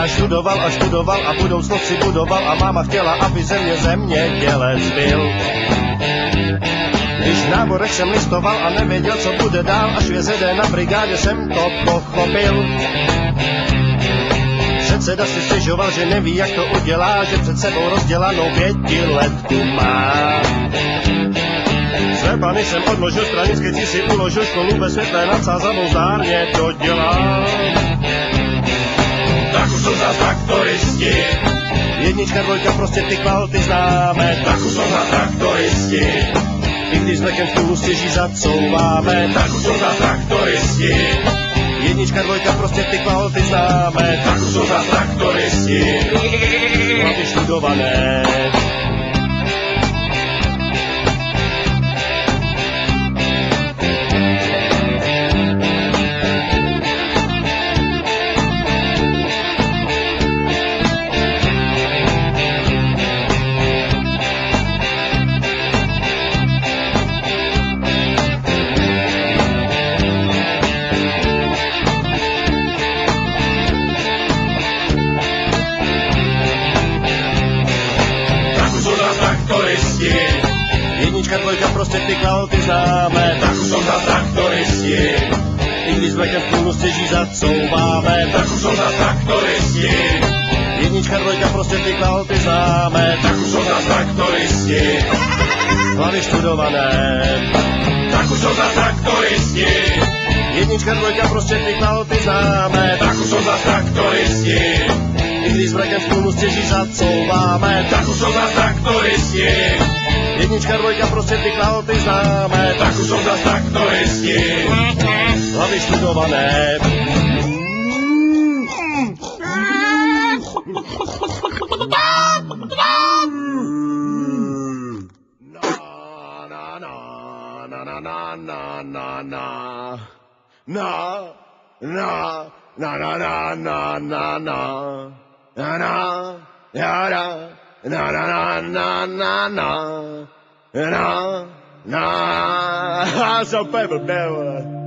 študoval a budoucnost si budoval a máma chtěla, aby ze mě zemědělec byl. Když v náborech jsem listoval a nevěděl, co bude dál, až v JZD na brigádě jsem to pochopil. Předseda si stěžoval, že neví, jak to udělá, že před sebou rozdělanou 5letku má. Své plány jsem odložil, stranické cí si uložil, školu ve světle nad Sázavou zdárně to dělá. Tak už jsou za traktoristi. Jednička, dvojka, prostě ty kvality známe. Tak už jsou za traktoristi. I když s vlekem v půlu stěží zacouváme. Tak už jsou za traktoristi. Jednička, dvojka, prostě ty kvality známe. Tak už jsou za traktoristi. Hlavy študované. Jednička, dvojka, prostě ty kvality známe. Tak už jsou za traktoristi. I když s vlekem v půlu stěží zacouváme. Tak už jsou za traktoristi. Jednička, dvojka, prostě ty kvality známe. Tak už jsou za traktoristi. Hlavy študované. Tak už jsou za traktoristi. Jednička, dvojka, prostě ty kvality známe. Tak už jsou za traktoristi. I když s vlekem v půlu stěží zacouváme. Tak už jsou za traktoristi. Jednička, dvojka, prostě ty kvality známe. Tak už jsou za traktoristi. Hlavy študované. So paper bill.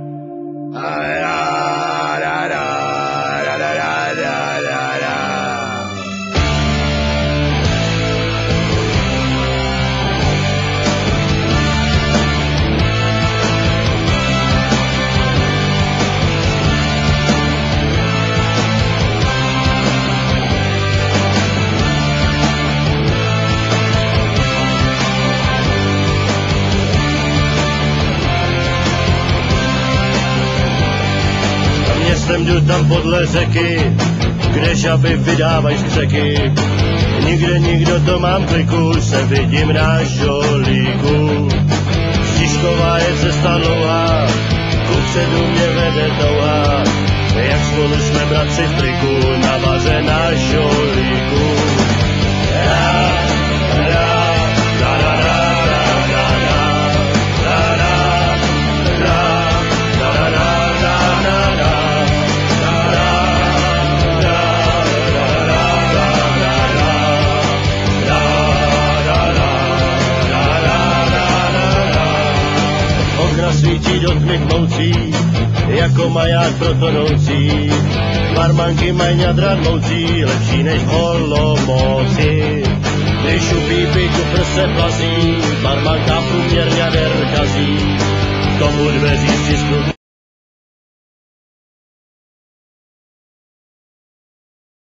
Městem jdu tam podle řeky, kde žaby vydávají střeky. Nikde nikdo to mám kliku, se vidím na žolíku. Stižková je cesta dlouhá, kupředu mě vede touha. Jak spolu jsme bratři v triku, na baze na žolíku. Svítí do tmy tmoucí, jako maják pro tonoucí. Barmanky mají ňadra dmoucí, lepší než v Olomouci. Když u pípy kufr se plazí, barmanka průměr ňader kazí. K tomu dveří stisku